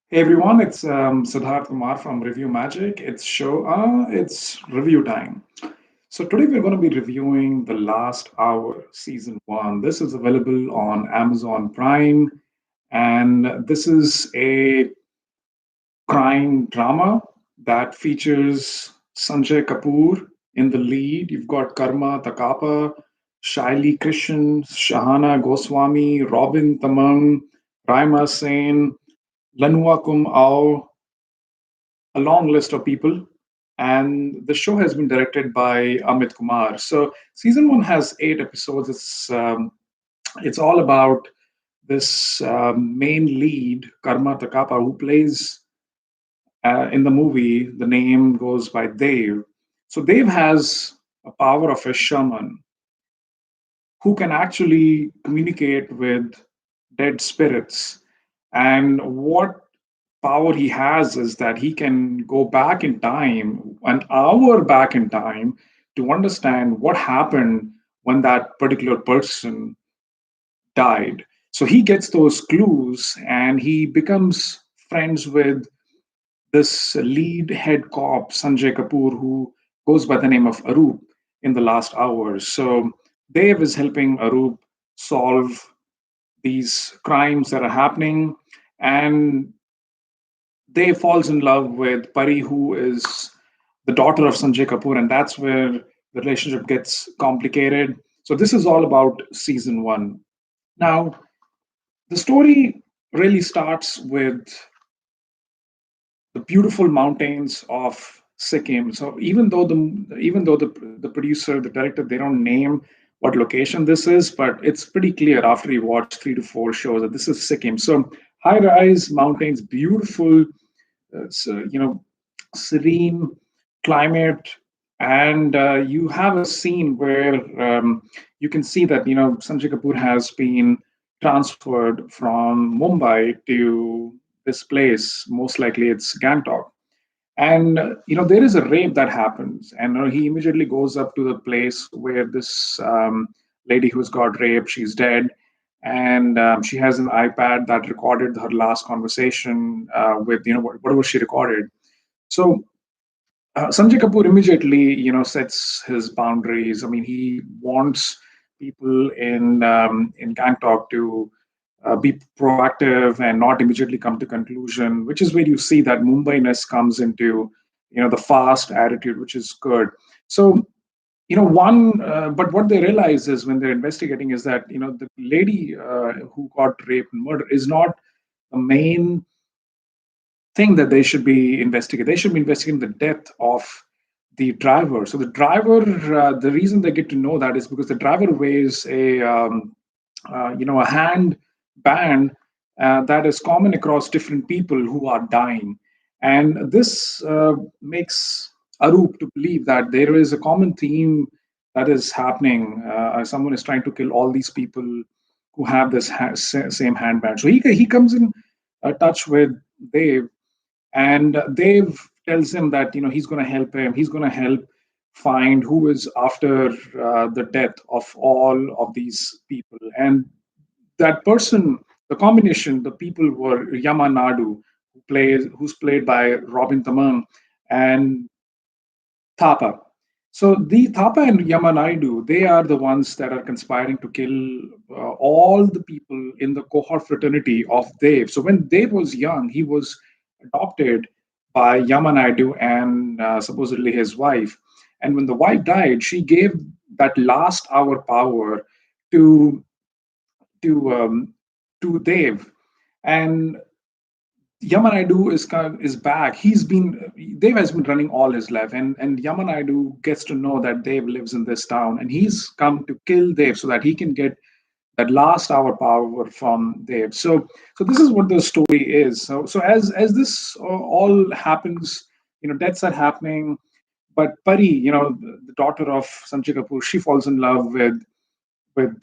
Hey everyone, it's Sidharth Kumar from ReviewMagic. It's review time. So today we're going to be reviewing The Last Hour, Season 1. This is available on Amazon Prime, and this is a crime drama that features Sanjay Kapoor in the lead. You've got Karma, Takapa, Shaylee, Krishen, Shahana, Goswami, Robin, Tamang, Raima, Lanuakum, a long list of people. And the show has been directed by Amit Kumar. So season one has 8 episodes. It's all about this main lead, Karma Takapa, who plays in the movie. The name goes by Dev. So Dev has a power of a shaman who can actually communicate with dead spirits. And what power he has is that he can go back in time, an hour back in time, to understand what happened when that particular person died. So he gets those clues and he becomes friends with this lead head cop, Sanjay Kapoor, who goes by the name of Arup in the last hours. So Dev is helping Arup solve these crimes that are happening. And Dev falls in love with Pari, who is the daughter of Sanjay Kapoor, and that's where the relationship gets complicated. So this is all about season one. Now, the story really starts with the beautiful mountains of Sikkim. So even though the producer, the director, they don't name what location this is, but it's pretty clear after you watch 3 to 4 shows that this is Sikkim. So high-rise mountains, beautiful, serene climate, and you have a scene where you can see that Sanjay Kapoor has been transferred from Mumbai to this place. Most likely, it's Gangtok, and there is a rape that happens, and he immediately goes up to the place where this lady who's got raped, she's dead, and she has an iPad that recorded her last conversation with whatever she recorded. So Sanjay Kapoor immediately, sets his boundaries. I mean, he wants people in Gangtok to be proactive and not immediately come to conclusion, which is where you see that Mumbai-ness comes into, the fast attitude, which is good. So, but what they realize is when they're investigating is that, the lady who got raped and murdered is not the main thing that they should be investigating. They should be investigating the death of the driver. So the driver, the reason they get to know that is because the driver wears a hand band that is common across different people who are dying, and this makes Arup to believe that there is a common theme that is happening. Someone is trying to kill all these people who have this same handband. So he comes in touch with Dev, and Dave tells him that he's going to help him. He's going to help find who is after the death of all of these people. And that person, the combination, the people were Yamanadu, who's played by Robin Tamang, and Thapa. So the Thapa and Yamanaidu, they are the ones that are conspiring to kill all the people in the cohort fraternity of Dev. So when Dev was young, he was adopted by Yamanaidu and supposedly his wife. And when the wife died, she gave that last hour power to to to Dev. And Yamanaidu is back. Dev has been running all his life, and Yamanaidu gets to know that Dev lives in this town, and he's come to kill Dev so that he can get that last hour power from Dev. So this is what the story is. So as this all happens, deaths are happening, but Pari, the daughter of Sanjay Kapoor, she falls in love with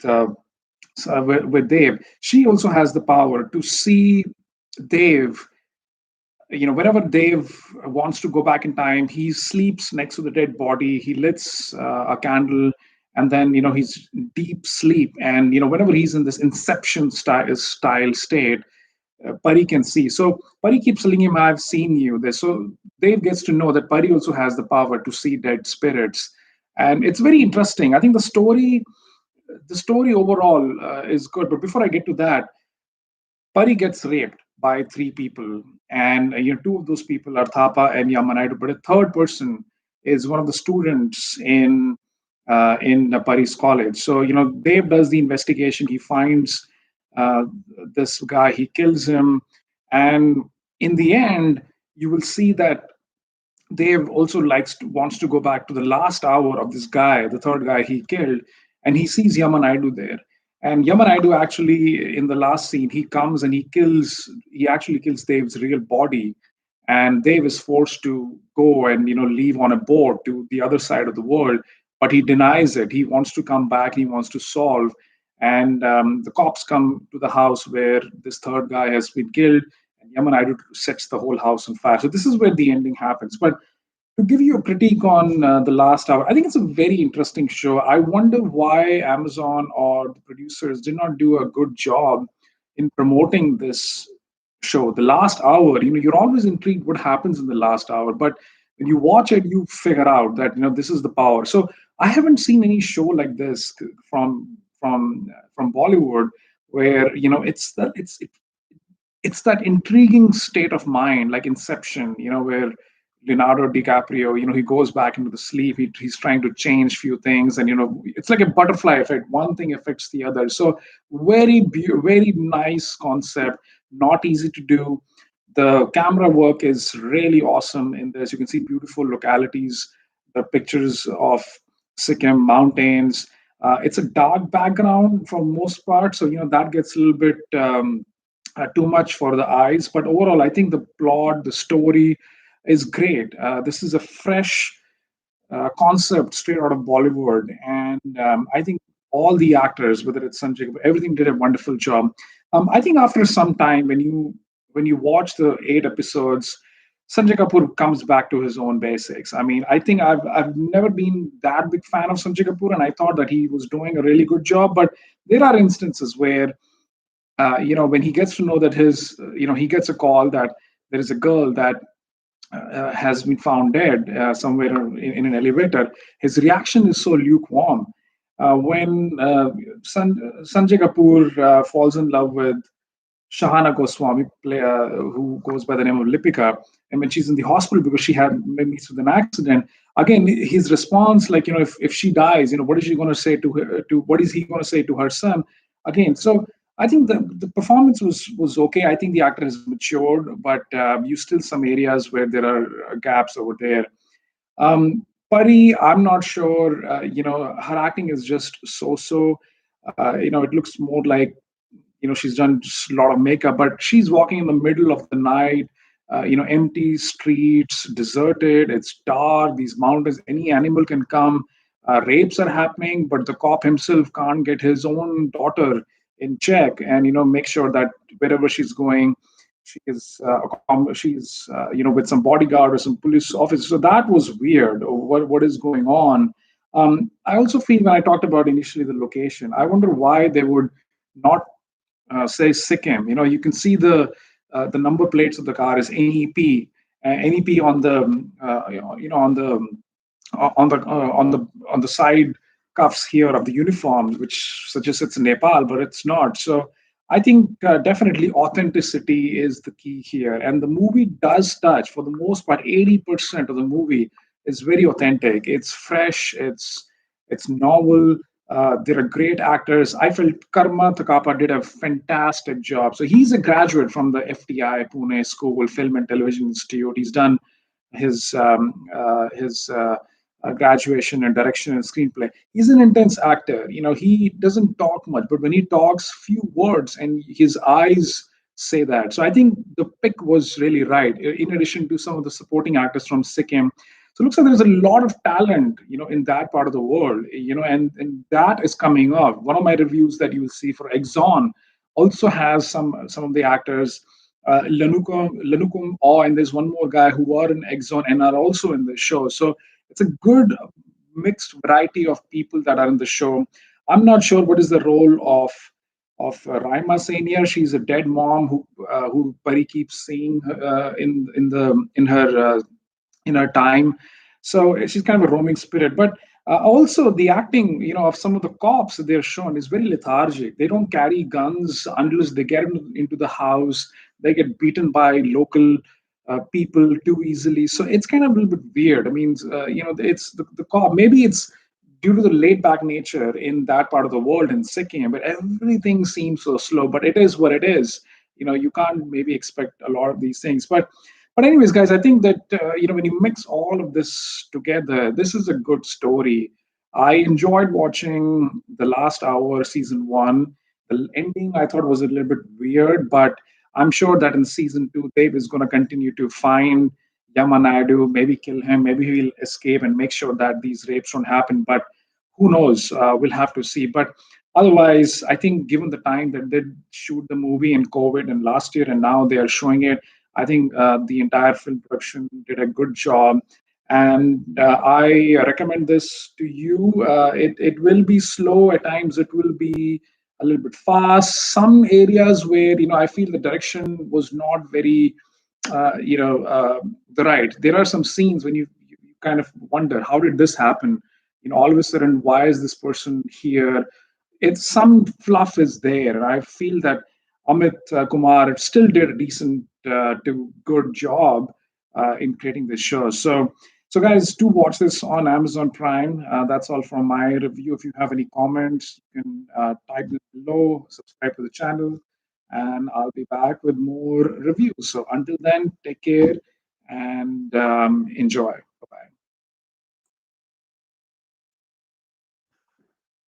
uh, with Dev. She also has the power to see Dev. Whenever Dave wants to go back in time, he sleeps next to the dead body. He lights a candle, and then he's in deep sleep. And whenever he's in this inception style state, Pari can see. So Pari keeps telling him, "I've seen you." There, so Dave gets to know that Pari also has the power to see dead spirits, and it's very interesting. I think the story overall is good. But before I get to that, Pari gets raped by three people, and two of those people are Thapa and Yamanaidu, but a third person is one of the students in Pari's college. So Dave does the investigation. He finds uh, this guy. He kills him, and in the end, you will see that Dave also wants to go back to the last hour of this guy, the third guy he killed, and he sees Yamanaidu there. And Yamanaidu actually, in the last scene, he comes and he actually kills Dave's real body, and Dave is forced to go and leave on a boat to the other side of the world, but he denies it. He wants to come back. He wants to solve, and the cops come to the house where this third guy has been killed, and Yamanaidu sets the whole house on fire. So this is where the ending happens. But to give you a critique on the last hour, I think it's a very interesting show. I wonder why Amazon or the producers did not do a good job in promoting this show. The last hour, you're always intrigued what happens in the last hour, but when you watch it, you figure out that this is the power. So I haven't seen any show like this from Bollywood where it's that intriguing state of mind, like Inception, where Leonardo DiCaprio, he goes back into the sleep. He's trying to change few things, and it's like a butterfly effect. One thing affects the other. So very nice concept. Not easy to do. The camera work is really awesome in this. You can see beautiful localities, the pictures of Sikkim mountains. It's a dark background for most part, so that gets a little bit. Too much for the eyes. But overall, I think the plot, the story is great. This is a fresh concept straight out of Bollywood, and I think all the actors, whether it's Sanjay, everything did a wonderful job. I think after some time, when you watch the 8 episodes, Sanjay Kapoor comes back to his own basics. I mean, I think I've never been that big fan of Sanjay Kapoor, and I thought that he was doing a really good job. But there are instances where when he gets to know that he gets a call that there is a girl that has been found dead somewhere in an elevator, his reaction is so lukewarm. When Sanjay Kapoor falls in love with Shahana Goswami, who goes by the name of Lipika, and when she's in the hospital because she had meets with an accident, again his response, like if she dies, what is she going to say to her? To what is he going to say to her son? Again, so I think the performance was okay. I think the actor has matured, but you still some areas where there are gaps over there. Pari, I'm not sure. Her acting is just so. It looks more like she's done just a lot of makeup, but she's walking in the middle of the night, empty streets, deserted, it's dark, these mountains, any animal can come. Rapes are happening, but the cop himself can't get his own daughter in check and make sure that wherever she's going, she's with some bodyguard or some police officer. So that was weird. What is going on? I also feel when I talked about initially the location, I wonder why they would not say Sikkim. You can see the number plates of the car is NEP, NEP on the on the side cuffs here of the uniforms, which suggests it's Nepal, but it's not. So I think definitely authenticity is the key here, and the movie does touch for the most part. 80% of the movie is very authentic. It's fresh. It's novel. There are great actors. I felt Karma Takapa did a fantastic job. So he's a graduate from the FTI Pune School, Film and Television Institute. He's done his graduation in direction and screenplay. He's an intense actor. He doesn't talk much, but when he talks, few words, and his eyes say that. So I think the pick was really right. In addition to some of the supporting actors from Sikkim, so it looks like there's a lot of talent, in that part of the world, and that is coming up. One of my reviews that you will see for Exxon also has some of the actors, Lanuakum, and there's one more guy who are in Exxon and are also in the show. So it's a good mixed variety of people that are in the show. I'm not sure what is the role of Raima Senior. She's a dead mom who who Pari keeps seeing in her time. So she's kind of a roaming spirit. But also the acting, of some of the cops that they're shown is very lethargic. They don't carry guns unless they get into the house. They get beaten by local people too easily. So it's kind of a little bit weird. I mean, it's the cop. Maybe it's due to the laid back nature in that part of the world in Sikkim, but everything seems so slow. But it is what it is. You can't maybe expect a lot of these things. But anyways, guys, I think that when you mix all of this together, this is a good story. I enjoyed watching the last hour, season one. The ending I thought was a little bit weird, but I'm sure that in season two, Dave is going to continue to find Yamanadu, maybe kill him, maybe he'll escape and make sure that these rapes don't happen. But who knows? We'll have to see. But otherwise, I think given the time that they shoot the movie in COVID and last year, and now they are showing it, I think the entire film production did a good job. And I recommend this to you. It will be slow at times. It will be a little bit fast. Some areas where I feel the direction was not very the right. There are some scenes when you kind of wonder how did this happen. All of a sudden, why is this person here? It's some fluff is there, and I feel that Amit Kumar still did a decent to good job in creating this show. So guys, do watch this on Amazon Prime. That's all from my review. If you have any comments, you can type them below. Subscribe to the channel, and I'll be back with more reviews. So until then, take care and enjoy.